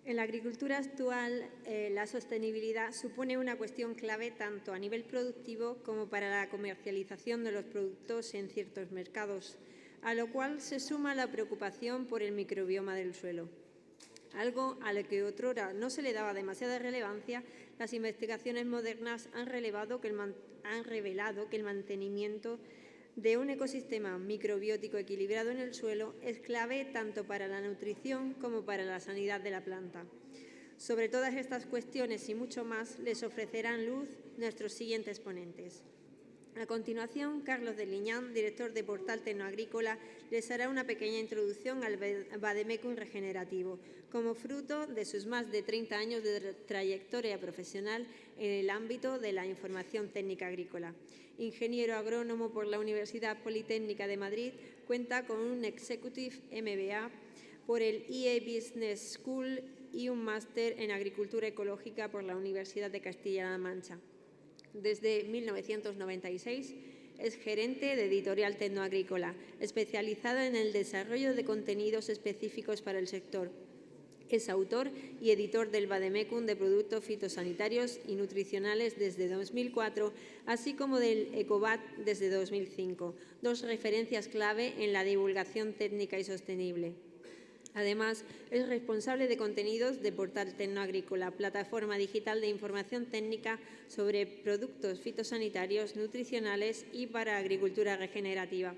En la agricultura actual, la sostenibilidad supone una cuestión clave tanto a nivel productivo como para la comercialización de los productos en ciertos mercados, a lo cual se suma la preocupación por el microbioma del suelo. Algo a lo que otrora no se le daba demasiada relevancia, las investigaciones modernas han revelado que el mantenimiento de un ecosistema microbiótico equilibrado en el suelo es clave tanto para la nutrición como para la sanidad de la planta. Sobre todas estas cuestiones y mucho más les ofrecerán luz nuestros siguientes ponentes. A continuación, Carlos de Liñán, director de Portal Tecnoagrícola, les hará una pequeña introducción al Vademecum regenerativo, como fruto de sus más de 30 años de trayectoria profesional en el ámbito de la información técnica agrícola. Ingeniero agrónomo por la Universidad Politécnica de Madrid, cuenta con un Executive MBA por el EA Business School y un máster en Agricultura Ecológica por la Universidad de Castilla-La Mancha. Desde 1996 es gerente de Editorial Tecnoagrícola, especializada en el desarrollo de contenidos específicos para el sector. Es autor y editor del Vademecum de productos fitosanitarios y nutricionales desde 2004, así como del Ecobat desde 2005, dos referencias clave en la divulgación técnica y sostenible. Además, es responsable de contenidos de Portal Tecnoagrícola, plataforma digital de información técnica sobre productos fitosanitarios, nutricionales y para agricultura regenerativa.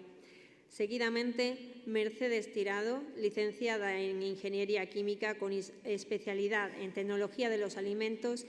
Seguidamente, Mercedes Tirado, licenciada en Ingeniería Química con especialidad en Tecnología de los Alimentos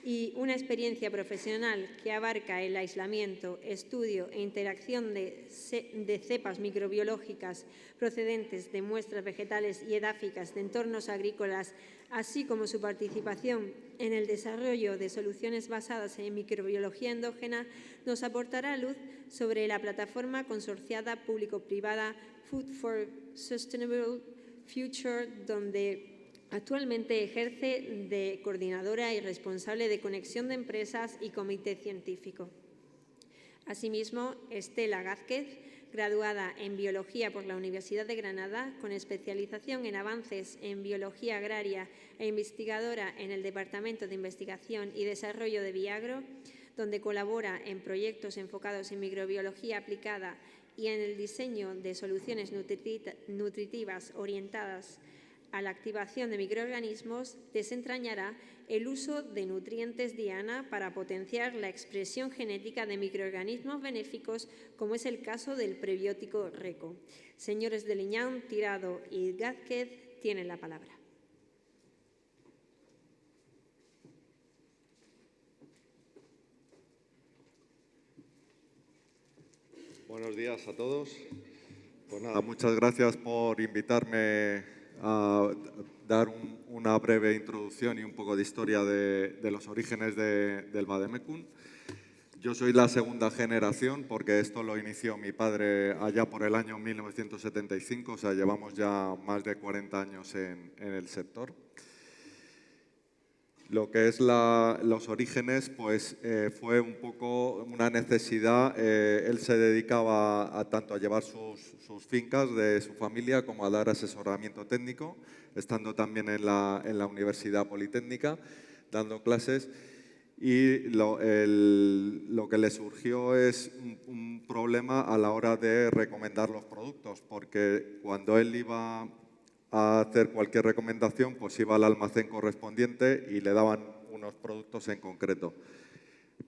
y una experiencia profesional que abarca el aislamiento, estudio e interacción de cepas microbiológicas procedentes de muestras vegetales y edáficas de entornos agrícolas, así como su participación en el desarrollo de soluciones basadas en microbiología endógena, nos aportará luz sobre la plataforma consorciada público-privada Food for Sustainable Future, donde actualmente ejerce de coordinadora y responsable de conexión de empresas y comité científico. Asimismo, Estela Gázquez, graduada en Biología por la Universidad de Granada, con especialización en avances en Biología Agraria e investigadora en el Departamento de Investigación y Desarrollo de Viagro, donde colabora en proyectos enfocados en microbiología aplicada y en el diseño de soluciones nutritivas orientadas a la activación de microorganismos, desentrañará el uso de nutrientes diana para potenciar la expresión genética de microorganismos benéficos, como es el caso del prebiótico RECO. Señores de Liñán, Tirado y Gázquez, tienen la palabra. Buenos días a todos. Pues nada, muchas gracias por invitarme a dar una breve introducción y un poco de historia de los orígenes del Vademecum. Yo soy la segunda generación porque esto lo inició mi padre allá por el año 1975, o sea, llevamos ya más de 40 años en el sector. Lo que es los orígenes, pues fue un poco una necesidad. Él se dedicaba tanto a llevar sus fincas de su familia como a dar asesoramiento técnico, estando también en la Universidad Politécnica, dando clases. Y lo que le surgió es un problema a la hora de recomendar los productos, porque cuando él iba a hacer cualquier recomendación, pues iba al almacén correspondiente y le daban unos productos en concreto.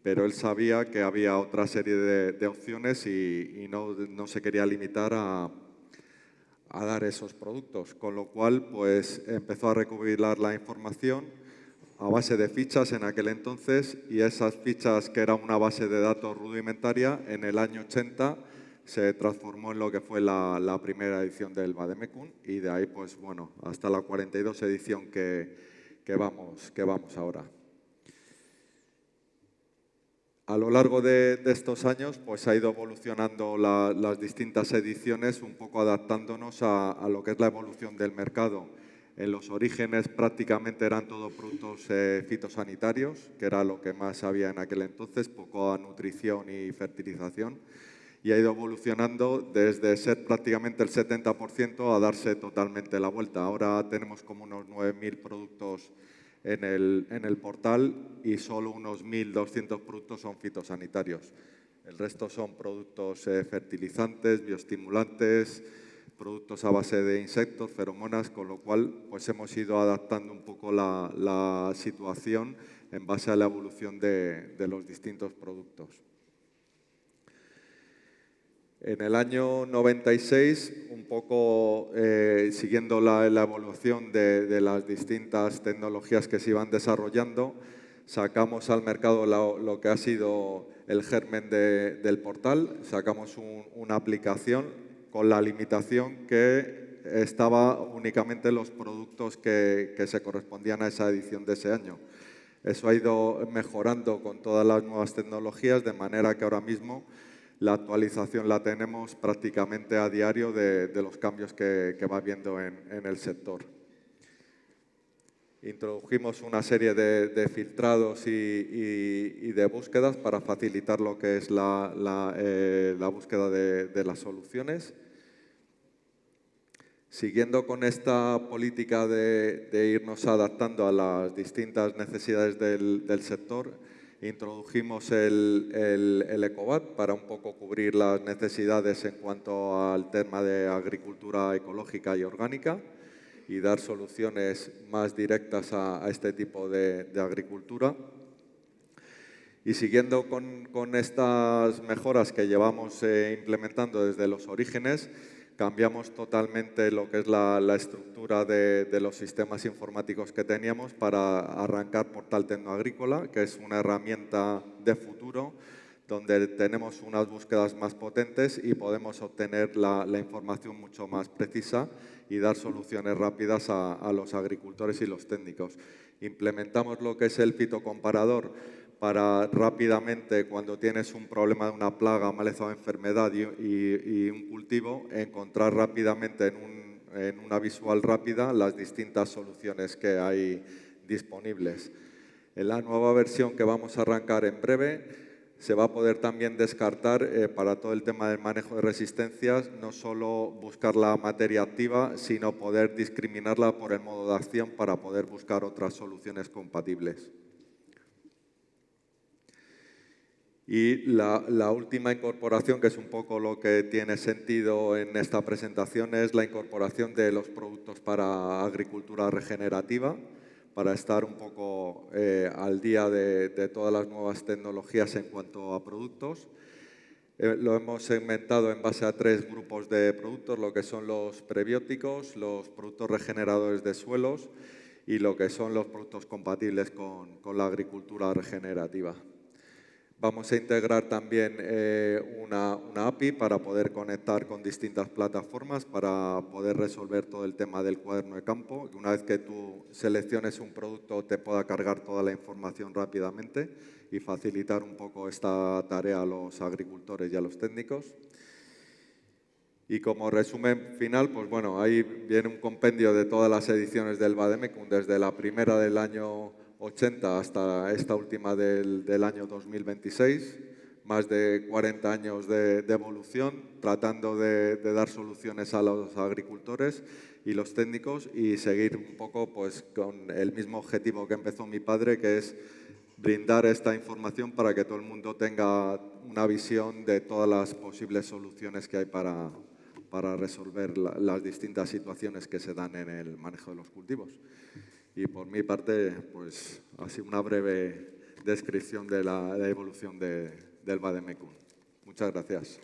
Pero él sabía que había otra serie de opciones y no se quería limitar a dar esos productos, con lo cual pues empezó a recopilar la información a base de fichas en aquel entonces, y esas fichas, que era una base de datos rudimentaria, en el año 80 se transformó en lo que fue la primera edición del Vademecum, y de ahí pues bueno, hasta la 42 edición que vamos ahora. A lo largo de estos años pues ha ido evolucionando las distintas ediciones, un poco adaptándonos a lo que es la evolución del mercado. En los orígenes prácticamente eran todos productos fitosanitarios, que era lo que más había en aquel entonces, poco a nutrición y fertilización. y ha ido evolucionando desde ser prácticamente el 70% a darse totalmente la vuelta. Ahora tenemos como unos 9.000 productos en el portal y solo unos 1.200 productos son fitosanitarios. El resto son productos fertilizantes, bioestimulantes, productos a base de insectos, feromonas, con lo cual pues hemos ido adaptando un poco la situación en base a la evolución de los distintos productos. En el año 96, un poco siguiendo la evolución de las distintas tecnologías que se iban desarrollando, sacamos al mercado lo que ha sido el germen del portal, sacamos una aplicación con la limitación que estaba únicamente en los productos que se correspondían a esa edición de ese año. Eso ha ido mejorando con todas las nuevas tecnologías, de manera que ahora mismo la actualización la tenemos prácticamente a diario de los cambios que va habiendo en el sector. Introdujimos una serie de filtrados y de búsquedas para facilitar lo que es la búsqueda de las soluciones. Siguiendo con esta política de irnos adaptando a las distintas necesidades del sector, introdujimos el Ecobat para un poco cubrir las necesidades en cuanto al tema de agricultura ecológica y orgánica y dar soluciones más directas a este tipo de agricultura. Y siguiendo con estas mejoras que llevamos implementando desde los orígenes, cambiamos totalmente lo que es la estructura de los sistemas informáticos que teníamos para arrancar Portal Tecnoagrícola, que es una herramienta de futuro donde tenemos unas búsquedas más potentes y podemos obtener la información mucho más precisa y dar soluciones rápidas a los agricultores y los técnicos. Implementamos lo que es el fitocomparador para rápidamente, cuando tienes un problema de una plaga, maleza o enfermedad y un cultivo, encontrar rápidamente en una visual rápida las distintas soluciones que hay disponibles. En la nueva versión que vamos a arrancar en breve, se va a poder también descartar para todo el tema del manejo de resistencias, no solo buscar la materia activa, sino poder discriminarla por el modo de acción para poder buscar otras soluciones compatibles. Y la última incorporación, que es un poco lo que tiene sentido en esta presentación, es la incorporación de los productos para agricultura regenerativa, para estar un poco al día de todas las nuevas tecnologías en cuanto a productos. Lo hemos segmentado en base a 3 grupos de productos, lo que son los prebióticos, los productos regeneradores de suelos y lo que son los productos compatibles con la agricultura regenerativa. Vamos a integrar también una API para poder conectar con distintas plataformas para poder resolver todo el tema del cuaderno de campo. Una vez que tú selecciones un producto, te pueda cargar toda la información rápidamente y facilitar un poco esta tarea a los agricultores y a los técnicos. Y como resumen final, pues bueno, ahí viene un compendio de todas las ediciones del Vademecum, desde la primera del año 80 hasta esta última del año 2026, más de 40 años de evolución, tratando de dar soluciones a los agricultores y los técnicos y seguir un poco pues, con el mismo objetivo que empezó mi padre, que es brindar esta información para que todo el mundo tenga una visión de todas las posibles soluciones que hay para resolver las distintas situaciones que se dan en el manejo de los cultivos. Y por mi parte, pues así una breve descripción de la evolución del Vademecum. Muchas gracias.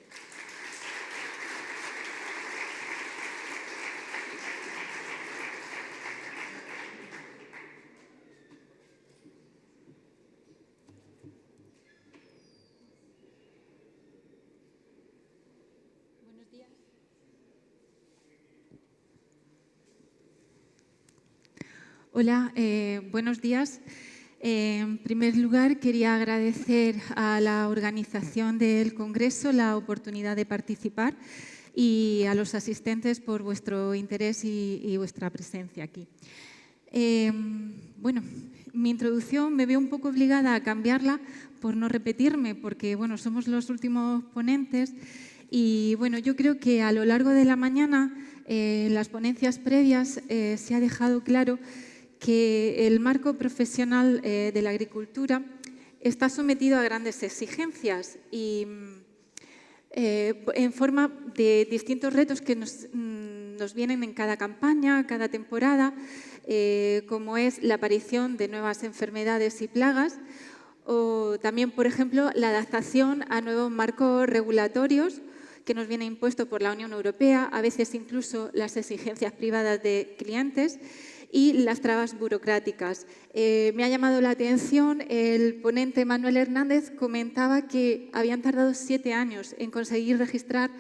Buenos días. Hola, buenos días. En primer lugar, quería agradecer a la organización del Congreso la oportunidad de participar y a los asistentes por vuestro interés y vuestra presencia aquí. Bueno, mi introducción me veo un poco obligada a cambiarla por no repetirme, porque bueno, somos los últimos ponentes y bueno, yo creo que a lo largo de la mañana, en las ponencias previas, se ha dejado claro que el marco profesional de la agricultura está sometido a grandes exigencias y en forma de distintos retos que nos vienen en cada campaña, cada temporada, como es la aparición de nuevas enfermedades y plagas, o también, por ejemplo, la adaptación a nuevos marcos regulatorios que nos viene impuesto por la Unión Europea, a veces incluso las exigencias privadas de clientes y las trabas burocráticas. Me ha llamado la atención, el ponente Manuel Hernández comentaba que habían tardado 7 años en conseguir registrar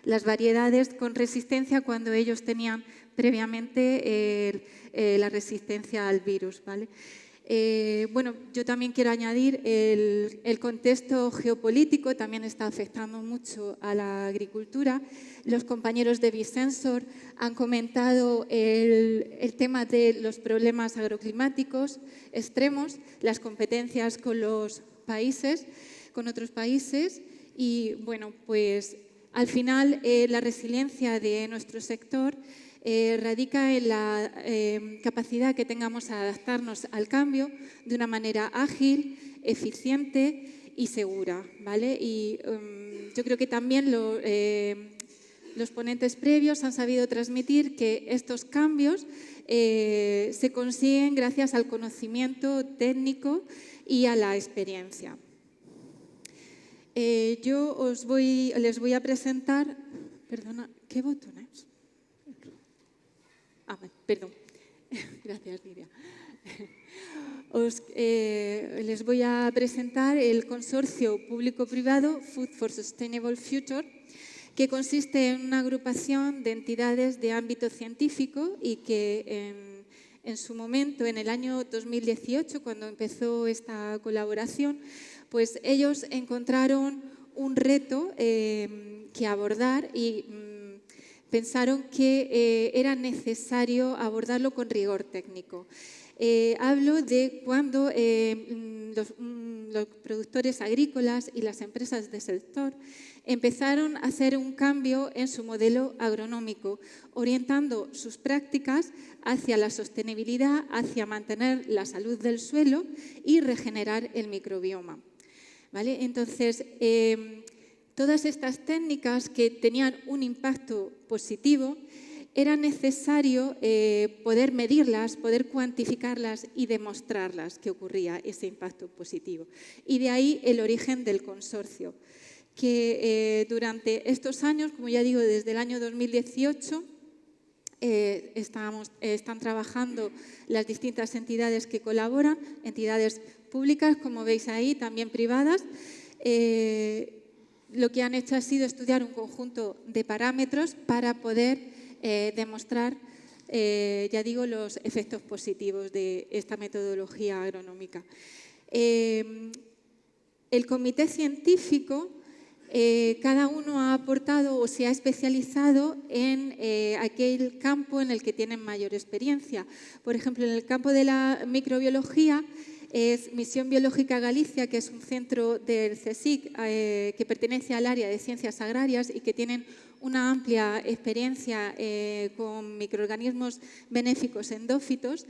las variedades con resistencia cuando ellos tenían previamente la resistencia al virus, ¿vale? Bueno, yo también quiero añadir el contexto geopolítico también está afectando mucho a la agricultura. Los compañeros de Bisensor han comentado el tema de los problemas agroclimáticos extremos, las competencias con los países, con otros países y bueno, pues al final la resiliencia de nuestro sector radica en la capacidad que tengamos a adaptarnos al cambio de una manera ágil, eficiente y segura, ¿vale? Y yo creo que también los ponentes previos han sabido transmitir que estos cambios se consiguen gracias al conocimiento técnico y a la experiencia. Yo les voy a presentar, perdona, ¿qué botón es? Perdón. Gracias, Lidia. Les voy a presentar el consorcio público-privado Food for Sustainable Future, que consiste en una agrupación de entidades de ámbito científico y que en su momento, en el año 2018, cuando empezó esta colaboración, pues ellos encontraron un reto que abordar y pensaron que era necesario abordarlo con rigor técnico. Hablo de cuando los productores agrícolas y las empresas del sector empezaron a hacer un cambio en su modelo agronómico, orientando sus prácticas hacia la sostenibilidad, hacia mantener la salud del suelo y regenerar el microbioma, ¿vale? Entonces, todas estas técnicas que tenían un impacto positivo, era necesario poder medirlas, poder cuantificarlas y demostrarlas que ocurría ese impacto positivo. Y de ahí el origen del consorcio, que durante estos años, como ya digo, desde el año 2018, están trabajando las distintas entidades que colaboran, entidades públicas, como veis ahí, también privadas. Lo que han hecho ha sido estudiar un conjunto de parámetros para poder demostrar, ya digo, los efectos positivos de esta metodología agronómica. El comité científico, cada uno ha aportado o se ha especializado en aquel campo en el que tienen mayor experiencia. Por ejemplo, en el campo de la microbiología, es Misión Biológica Galicia, que es un centro del CSIC que pertenece al área de ciencias agrarias y que tienen una amplia experiencia con microorganismos benéficos endófitos,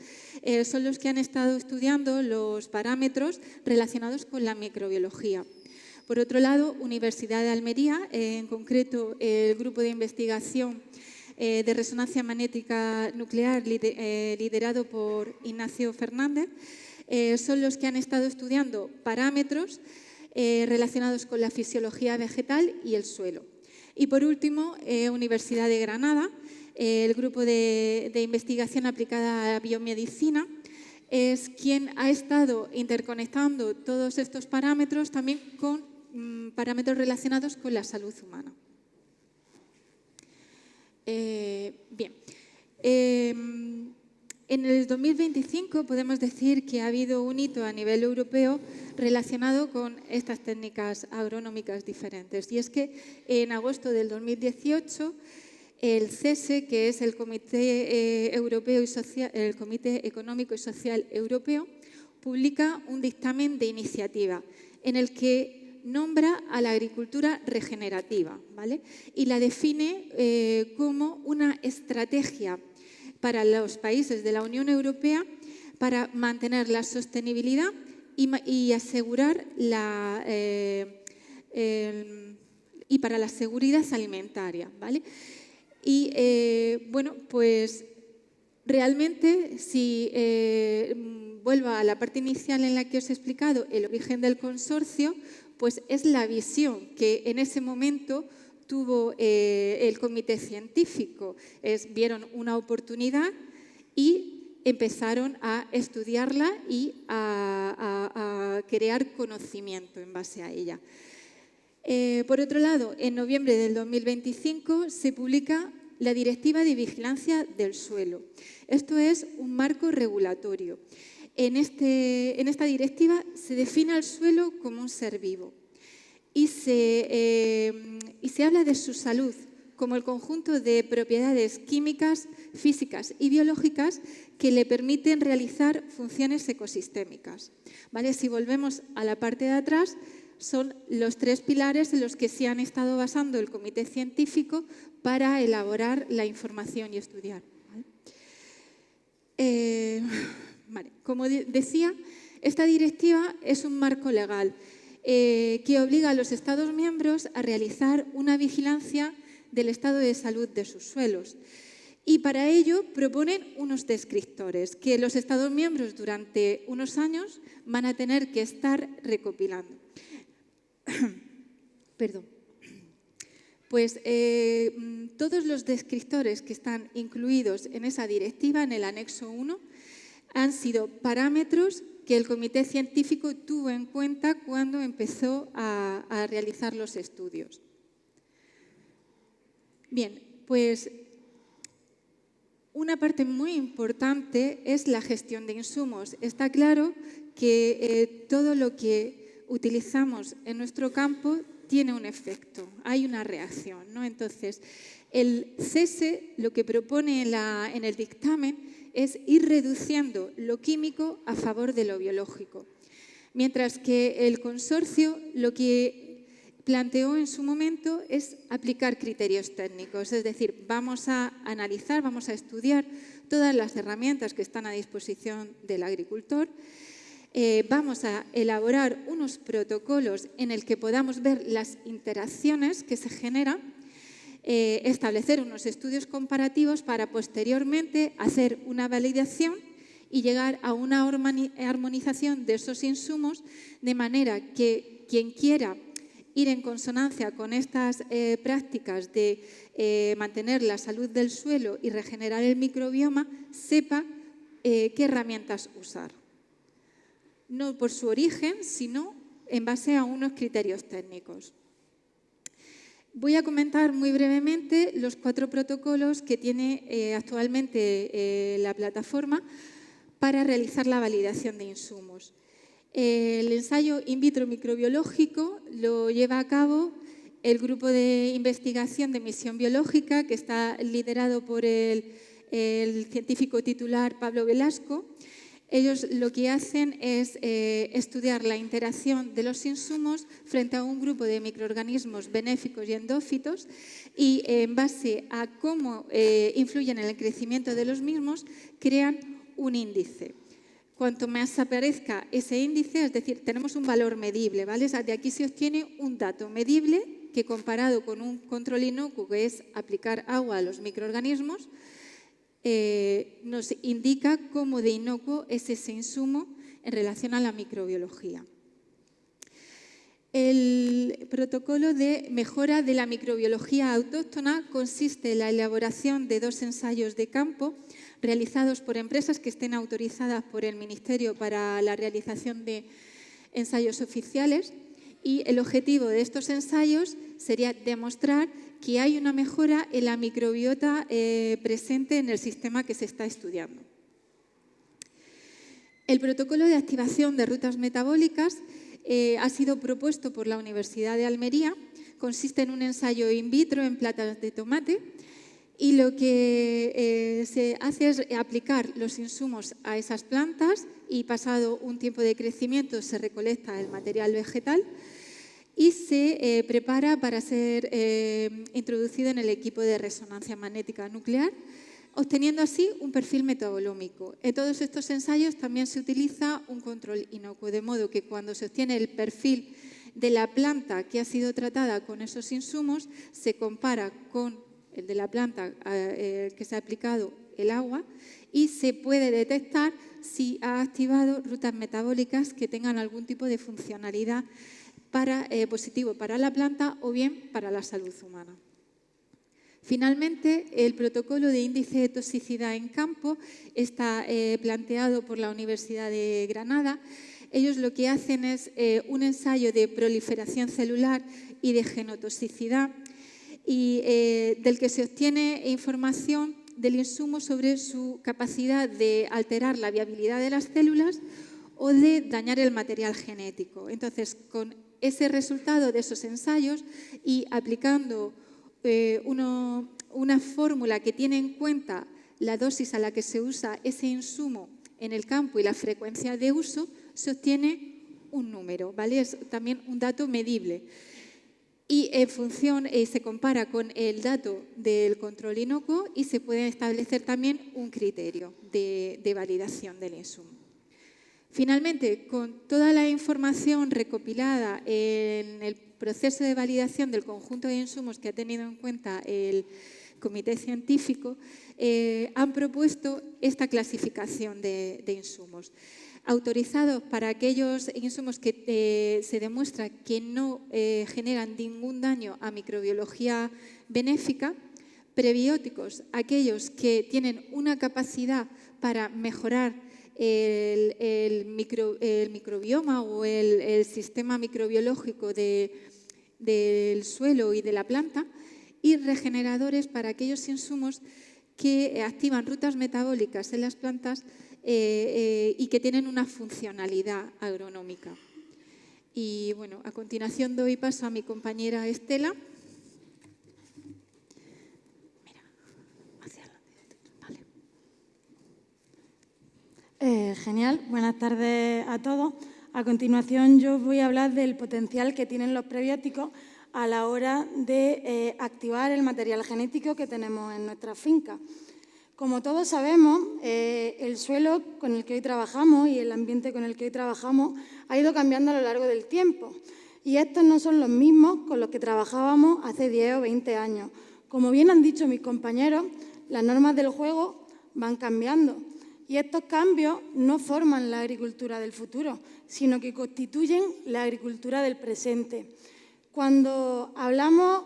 son los que han estado estudiando los parámetros relacionados con la microbiología. Por otro lado, Universidad de Almería, en concreto el grupo de investigación de resonancia magnética nuclear liderado por Ignacio Fernández, son los que han estado estudiando parámetros relacionados con la fisiología vegetal y el suelo. Y por último, Universidad de Granada, el grupo de investigación aplicada a la biomedicina, es quien ha estado interconectando todos estos parámetros también con parámetros relacionados con la salud humana. Bien. En el 2025 podemos decir que ha habido un hito a nivel europeo relacionado con estas técnicas agronómicas diferentes. Y es que en agosto del 2018 el CESE, que es el Comité Económico y Social Europeo, publica un dictamen de iniciativa en el que nombra a la agricultura regenerativa, ¿vale? Y la define como una estrategia para los países de la Unión Europea para mantener la sostenibilidad y asegurar y para la seguridad alimentaria, ¿vale? Y bueno, pues realmente si vuelvo a la parte inicial en la que os he explicado el origen del consorcio, pues es la visión que en ese momento tuvo el comité científico. Vieron una oportunidad y empezaron a estudiarla y a crear conocimiento en base a ella. Por otro lado, en noviembre del 2025 se publica la Directiva de Vigilancia del Suelo. Esto es un marco regulatorio. En esta directiva se define al suelo como un ser vivo y se habla de su salud como el conjunto de propiedades químicas, físicas y biológicas que le permiten realizar funciones ecosistémicas, ¿vale? Si volvemos a la parte de atrás, son los 3 pilares en los que se han estado basando el comité científico para elaborar la información y estudiar, ¿vale? Vale. Como decía, esta directiva es un marco legal que obliga a los Estados miembros a realizar una vigilancia del estado de salud de sus suelos. Y para ello proponen unos descriptores que los Estados miembros durante unos años van a tener que estar recopilando. Perdón. Pues todos los descriptores que están incluidos en esa directiva, en el anexo 1, han sido parámetros que el comité científico tuvo en cuenta cuando empezó a realizar los estudios. Bien, pues una parte muy importante es la gestión de insumos. Está claro que todo lo que utilizamos en nuestro campo tiene un efecto, hay una reacción, ¿no? Entonces, el CESE lo que propone en el dictamen es ir reduciendo lo químico a favor de lo biológico, mientras que el consorcio lo que planteó en su momento es aplicar criterios técnicos, es decir, vamos a analizar, vamos a estudiar todas las herramientas que están a disposición del agricultor, vamos a elaborar unos protocolos en el que podamos ver las interacciones que se generan, establecer unos estudios comparativos para posteriormente hacer una validación y llegar a una armonización de esos insumos de manera que quien quiera ir en consonancia con estas prácticas de mantener la salud del suelo y regenerar el microbioma sepa qué herramientas usar. No por su origen, sino en base a unos criterios técnicos. Voy a comentar muy brevemente los 4 protocolos que tiene actualmente la plataforma para realizar la validación de insumos. El ensayo in vitro microbiológico lo lleva a cabo el grupo de investigación de emisión biológica que está liderado por el científico titular Pablo Velasco. Ellos lo que hacen es estudiar la interacción de los insumos frente a un grupo de microorganismos benéficos y endófitos y en base a cómo influyen en el crecimiento de los mismos, crean un índice. Cuanto más aparezca ese índice, es decir, tenemos un valor medible, ¿vale? O sea, de aquí se obtiene un dato medible que comparado con un control inocuo, que es aplicar agua a los microorganismos, nos indica cómo de inocuo es ese insumo en relación a la microbiología. El protocolo de mejora de la microbiología autóctona consiste en la elaboración de 2 ensayos de campo realizados por empresas que estén autorizadas por el Ministerio para la realización de ensayos oficiales y el objetivo de estos ensayos sería demostrar que hay una mejora en la microbiota presente en el sistema que se está estudiando. El protocolo de activación de rutas metabólicas ha sido propuesto por la Universidad de Almería, consiste en un ensayo in vitro en plantas de tomate Y lo que se hace es aplicar los insumos a esas plantas y pasado un tiempo de crecimiento se recolecta el material vegetal y se prepara para ser introducido en el equipo de resonancia magnética nuclear, obteniendo así un perfil metabolómico. En todos estos ensayos también se utiliza un control inocuo, de modo que cuando se obtiene el perfil de la planta que ha sido tratada con esos insumos, se compara con el de la planta que se ha aplicado el agua y se puede detectar si ha activado rutas metabólicas que tengan algún tipo de funcionalidad positivo para la planta o bien para la salud humana. Finalmente, el protocolo de índice de toxicidad en campo está planteado por la Universidad de Granada. Ellos lo que hacen es un ensayo de proliferación celular y de genotoxicidad y del que se obtiene información del insumo sobre su capacidad de alterar la viabilidad de las células o de dañar el material genético. Entonces, con ese resultado de esos ensayos y aplicando una fórmula que tiene en cuenta la dosis a la que se usa ese insumo en el campo y la frecuencia de uso, se obtiene un número, ¿vale? Es también un dato medible. Y en función, se compara con el dato del control inocuo y se puede establecer también un criterio de validación del insumo. Finalmente, con toda la información recopilada en el proceso de validación del conjunto de insumos que ha tenido en cuenta el comité científico, han propuesto esta clasificación de insumos. Autorizados para aquellos insumos que se demuestra que no generan ningún daño a microbiología benéfica, prebióticos, aquellos que tienen una capacidad para mejorar el microbioma o el sistema microbiológico del suelo y de la planta, y regeneradores para aquellos insumos que activan rutas metabólicas en las plantas y que tienen una funcionalidad agronómica. Y bueno, a continuación doy paso a mi compañera Estela. Mira, hacia adelante. Vale. Genial, buenas tardes a todos. A continuación yo voy a hablar del potencial que tienen los prebióticos a la hora de activar el material genético que tenemos en nuestras fincas. Como todos sabemos, el suelo con el que hoy trabajamos y el ambiente con el que hoy trabajamos ha ido cambiando a lo largo del tiempo. Y estos no son los mismos con los que trabajábamos hace 10 o 20 años. Como bien han dicho mis compañeros, las normas del juego van cambiando. Y estos cambios no forman la agricultura del futuro, sino que constituyen la agricultura del presente. Cuando hablamos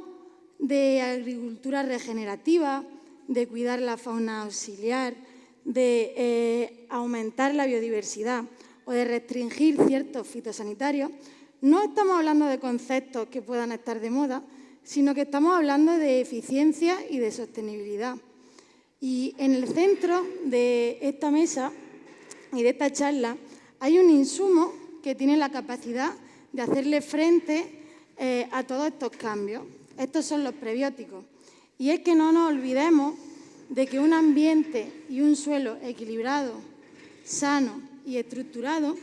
de agricultura regenerativa, de cuidar la fauna auxiliar, de aumentar la biodiversidad o de restringir ciertos fitosanitarios, no estamos hablando de conceptos que puedan estar de moda, sino que estamos hablando de eficiencia y de sostenibilidad. Y en el centro de esta mesa y de esta charla hay un insumo que tiene la capacidad de hacerle frente a todos estos cambios. Estos son los prebióticos. Y es que no nos olvidemos de que un ambiente y un suelo equilibrado, sano y estructurado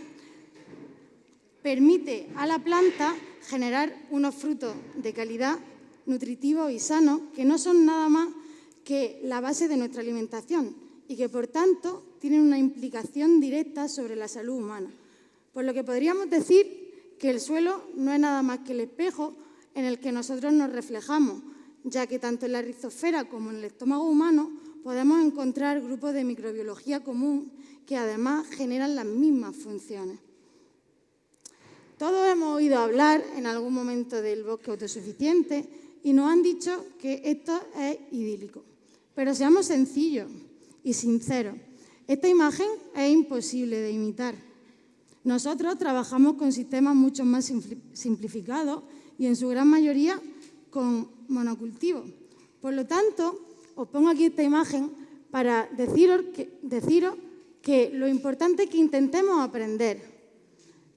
permite a la planta generar unos frutos de calidad, nutritivos y sanos, que no son nada más que la base de nuestra alimentación y que, por tanto, tienen una implicación directa sobre la salud humana. Por lo que podríamos decir que el suelo no es nada más que el espejo en el que nosotros nos reflejamos, ya que tanto en la rizosfera como en el estómago humano podemos encontrar grupos de microbiología común que además generan las mismas funciones. Todos hemos oído hablar en algún momento del bosque autosuficiente y nos han dicho que esto es idílico. Pero seamos sencillos y sinceros, esta imagen es imposible de imitar. Nosotros trabajamos con sistemas mucho más simplificados y en su gran mayoría con monocultivo. Por lo tanto, os pongo aquí esta imagen para deciros que lo importante es que intentemos aprender,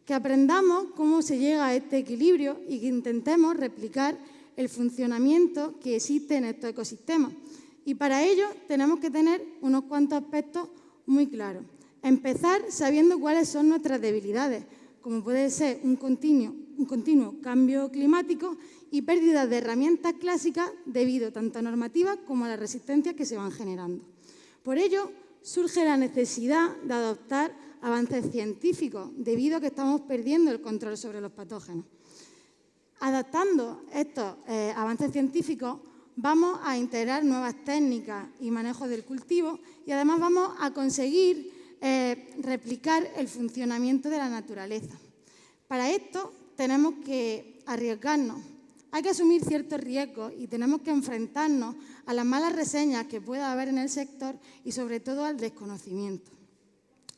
que aprendamos cómo se llega a este equilibrio y que intentemos replicar el funcionamiento que existe en estos ecosistemas. Y para ello tenemos que tener unos cuantos aspectos muy claros. Empezar sabiendo cuáles son nuestras debilidades, como puede ser un continuo cambio climático y pérdida de herramientas clásicas debido tanto a normativas como a las resistencias que se van generando. Por ello, surge la necesidad de adoptar avances científicos, debido a que estamos perdiendo el control sobre los patógenos. Adaptando estos avances científicos, vamos a integrar nuevas técnicas y manejo del cultivo y además vamos a conseguir replicar el funcionamiento de la naturaleza. Para esto tenemos que arriesgarnos. Hay que asumir ciertos riesgos y tenemos que enfrentarnos a las malas reseñas que pueda haber en el sector y sobre todo al desconocimiento.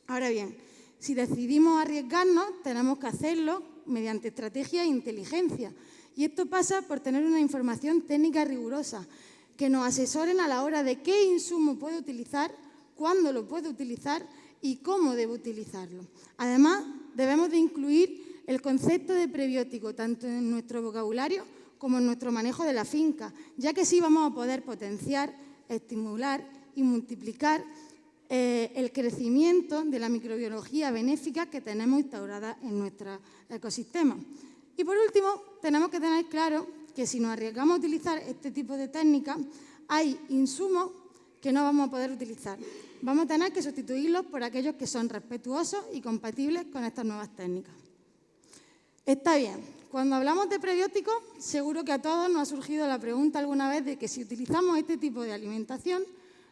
Ahora bien, si decidimos arriesgarnos, tenemos que hacerlo mediante estrategia e inteligencia. Y esto pasa por tener una información técnica rigurosa, que nos asesoren a la hora de qué insumo puede utilizar, cuándo lo puede utilizar y cómo debe utilizarlo. Además, debemos de incluir el concepto de prebiótico tanto en nuestro vocabulario como en nuestro manejo de la finca, ya que así vamos a poder potenciar, estimular y multiplicar el crecimiento de la microbiología benéfica que tenemos instaurada en nuestro ecosistema. Y por último, tenemos que tener claro que si nos arriesgamos a utilizar este tipo de técnicas, hay insumos que no vamos a poder utilizar. Vamos a tener que sustituirlos por aquellos que son respetuosos y compatibles con estas nuevas técnicas. Está bien, cuando hablamos de prebióticos, seguro que a todos nos ha surgido la pregunta alguna vez de que si utilizamos este tipo de alimentación,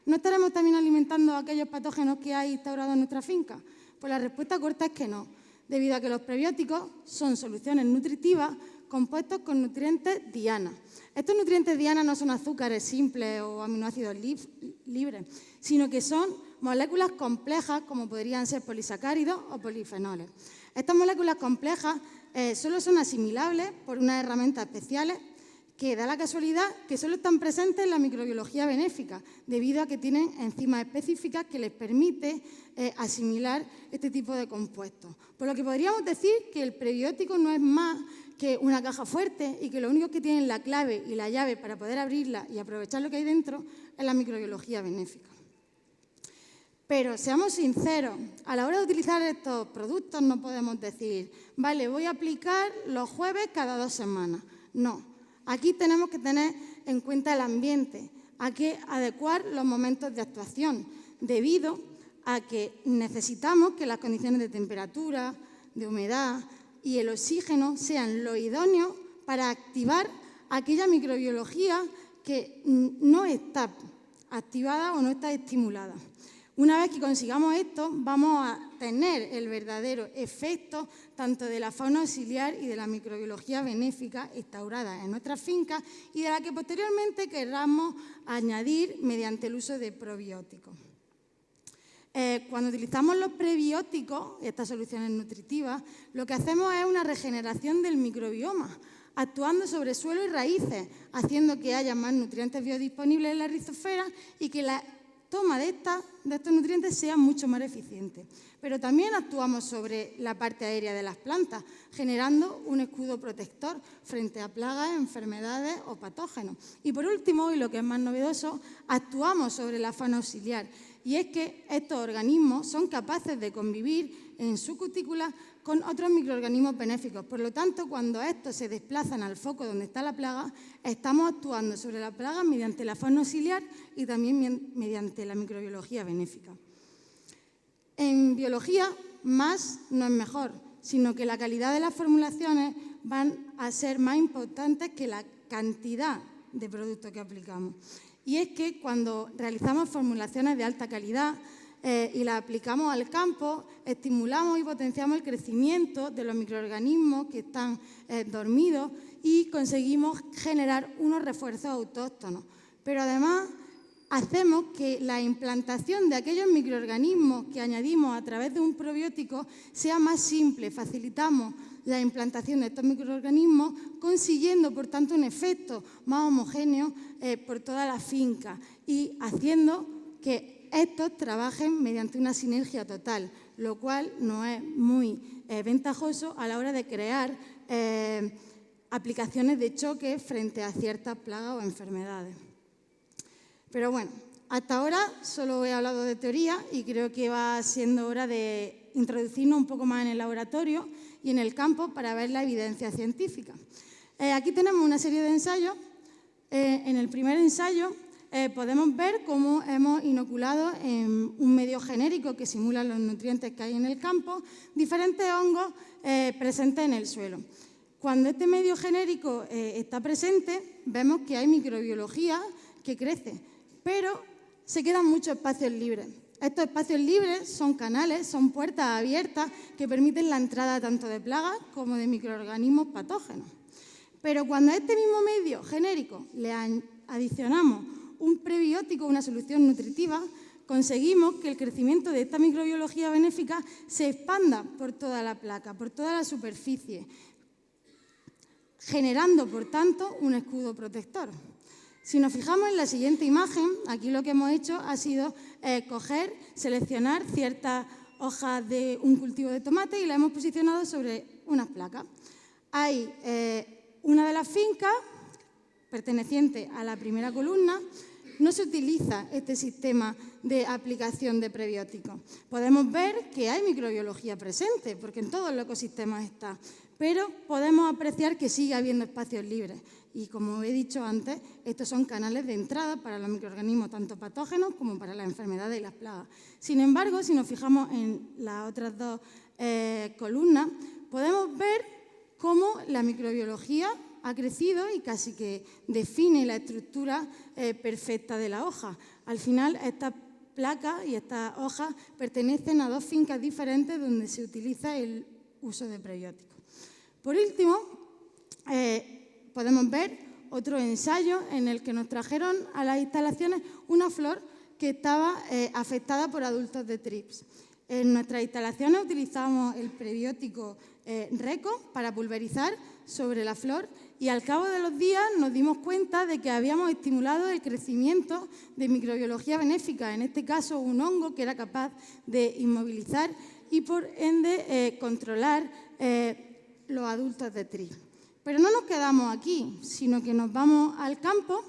¿no estaremos también alimentando a aquellos patógenos que hay instaurados en nuestra finca? Pues la respuesta corta es que no, debido a que los prebióticos son soluciones nutritivas compuestos con nutrientes diana. Estos nutrientes diana no son azúcares simples o aminoácidos libres, sino que son moléculas complejas como podrían ser polisacáridos o polifenoles. Estas moléculas complejas solo son asimilables por unas herramientas especiales que da la casualidad que solo están presentes en la microbiología benéfica, debido a que tienen enzimas específicas que les permite asimilar este tipo de compuestos. Por lo que podríamos decir que el prebiótico no es más que una caja fuerte y que lo único que tienen la clave y la llave para poder abrirla y aprovechar lo que hay dentro es la microbiología benéfica. Pero seamos sinceros, a la hora de utilizar estos productos no podemos decir, vale, voy a aplicar los jueves cada 2 semanas. No, aquí tenemos que tener en cuenta el ambiente, hay que adecuar los momentos de actuación, debido a que necesitamos que las condiciones de temperatura, de humedad y el oxígeno sean lo idóneo para activar aquella microbiología que no está activada o no está estimulada. Una vez que consigamos esto, vamos a tener el verdadero efecto tanto de la fauna auxiliar y de la microbiología benéfica instaurada en nuestras fincas y de la que posteriormente queramos añadir mediante el uso de probióticos. Cuando utilizamos los prebióticos, estas soluciones nutritivas, lo que hacemos es una regeneración del microbioma, actuando sobre suelo y raíces, haciendo que haya más nutrientes biodisponibles en la rizosfera y que la toma de estos nutrientes sea mucho más eficiente. Pero también actuamos sobre la parte aérea de las plantas, generando un escudo protector frente a plagas, enfermedades o patógenos. Y por último, y lo que es más novedoso, actuamos sobre la fauna auxiliar. Y es que estos organismos son capaces de convivir en su cutícula con otros microorganismos benéficos. Por lo tanto, cuando estos se desplazan al foco donde está la plaga, estamos actuando sobre la plaga mediante la fauna auxiliar y también mediante la microbiología benéfica. En biología, más no es mejor, sino que la calidad de las formulaciones van a ser más importantes que la cantidad de productos que aplicamos. Y es que cuando realizamos formulaciones de alta calidad y las aplicamos al campo, estimulamos y potenciamos el crecimiento de los microorganismos que están dormidos y conseguimos generar unos refuerzos autóctonos. Pero además hacemos que la implantación de aquellos microorganismos que añadimos a través de un probiótico sea más simple, facilitamos la implantación de estos microorganismos, consiguiendo, por tanto, un efecto más homogéneo por toda la finca y haciendo que estos trabajen mediante una sinergia total, lo cual no es muy ventajoso a la hora de crear aplicaciones de choque frente a ciertas plagas o enfermedades. Pero bueno, hasta ahora solo he hablado de teoría y creo que va siendo hora de introducirnos un poco más en el laboratorio y en el campo para ver la evidencia científica. Aquí tenemos una serie de ensayos. En el primer ensayo podemos ver cómo hemos inoculado en un medio genérico que simula los nutrientes que hay en el campo diferentes hongos presentes en el suelo. Cuando este medio genérico está presente, vemos que hay microbiología que crece, pero se quedan muchos espacios libres. Estos espacios libres son canales, son puertas abiertas que permiten la entrada tanto de plagas como de microorganismos patógenos. Pero cuando a este mismo medio genérico le adicionamos un prebiótico, una solución nutritiva, conseguimos que el crecimiento de esta microbiología benéfica se expanda por toda la placa, por toda la superficie, generando, por tanto, un escudo protector. Si nos fijamos en la siguiente imagen, aquí lo que hemos hecho ha sido seleccionar ciertas hojas de un cultivo de tomate y las hemos posicionado sobre unas placas. Hay una de las fincas, perteneciente a la primera columna, no se utiliza este sistema de aplicación de prebióticos. Podemos ver que hay microbiología presente, porque en todos los ecosistemas está, pero podemos apreciar que sigue habiendo espacios libres. Y como he dicho antes, estos son canales de entrada para los microorganismos, tanto patógenos como para las enfermedades y las plagas. Sin embargo, si nos fijamos en las otras dos columnas, podemos ver cómo la microbiología ha crecido y casi que define la estructura perfecta de la hoja. Al final, estas placas y estas hojas pertenecen a dos fincas diferentes donde se utiliza el uso de prebióticos. Por último, podemos ver otro ensayo en el que nos trajeron a las instalaciones una flor que estaba afectada por adultos de trips. En nuestras instalaciones utilizamos el prebiótico RECO para pulverizar sobre la flor y al cabo de los días nos dimos cuenta de que habíamos estimulado el crecimiento de microbiología benéfica, en este caso un hongo que era capaz de inmovilizar y por ende controlar los adultos de trips. Pero no nos quedamos aquí, sino que nos vamos al campo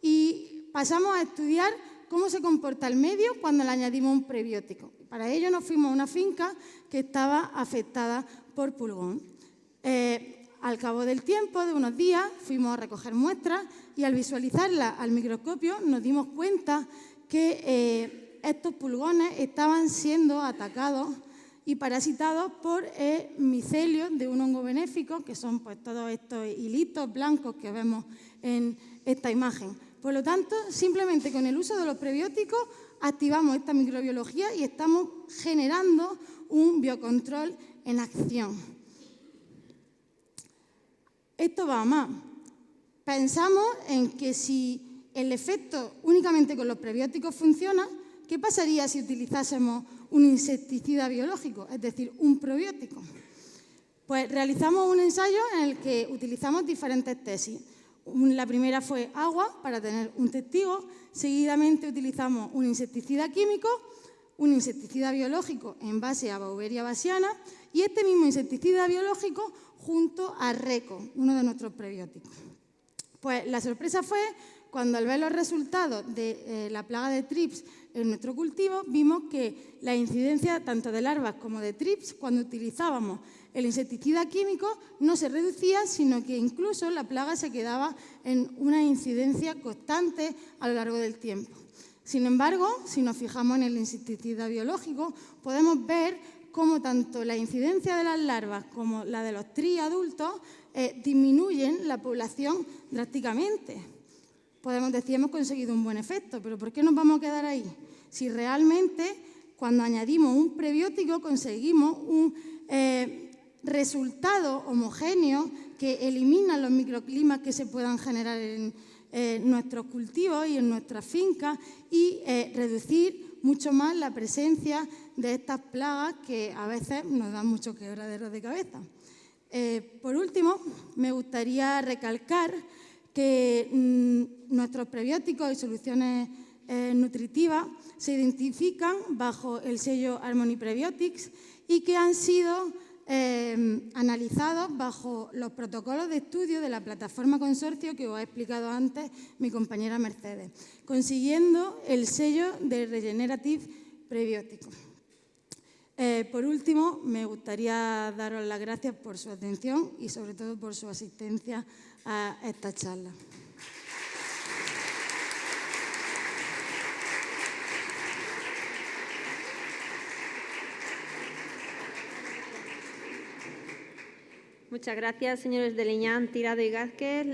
y pasamos a estudiar cómo se comporta el medio cuando le añadimos un prebiótico. Para ello nos fuimos a una finca que estaba afectada por pulgón. Al cabo del tiempo, de unos días, fuimos a recoger muestras y al visualizarlas al microscopio nos dimos cuenta que estos pulgones estaban siendo atacados y parasitados por micelios de un hongo benéfico, que son pues, todos estos hilitos blancos que vemos en esta imagen. Por lo tanto, simplemente con el uso de los prebióticos activamos esta microbiología y estamos generando un biocontrol en acción. Esto va a más. Pensamos en que si el efecto únicamente con los prebióticos funciona, ¿qué pasaría si utilizásemos un insecticida biológico, es decir, un probiótico? Pues realizamos un ensayo en el que utilizamos diferentes tesis. La primera fue agua, para tener un testigo. Seguidamente utilizamos un insecticida químico, un insecticida biológico en base a Beauveria bassiana y este mismo insecticida biológico junto a RECO, uno de nuestros prebióticos. Pues la sorpresa fue cuando al ver los resultados de la plaga de trips en nuestro cultivo, vimos que la incidencia tanto de larvas como de trips, cuando utilizábamos el insecticida químico, no se reducía, sino que incluso la plaga se quedaba en una incidencia constante a lo largo del tiempo. Sin embargo, si nos fijamos en el insecticida biológico, podemos ver cómo tanto la incidencia de las larvas como la de los tris adultos disminuyen la población drásticamente. Podemos decir, hemos conseguido un buen efecto, pero ¿por qué nos vamos a quedar ahí? Si realmente cuando añadimos un prebiótico conseguimos un resultado homogéneo que elimina los microclimas que se puedan generar en nuestros cultivos y en nuestras fincas y reducir mucho más la presencia de estas plagas que a veces nos dan muchos quebraderos de cabeza. Por último, me gustaría recalcar que nuestros prebióticos y soluciones nutritivas se identifican bajo el sello Harmony Prebiotics y que han sido analizados bajo los protocolos de estudio de la plataforma consorcio que os ha explicado antes mi compañera Mercedes, consiguiendo el sello de Regenerative Prebiótico. Por último, me gustaría daros las gracias por su atención y sobre todo por su asistencia a esta charla. Muchas gracias, señores de Liñán, Tirado y Gázquez.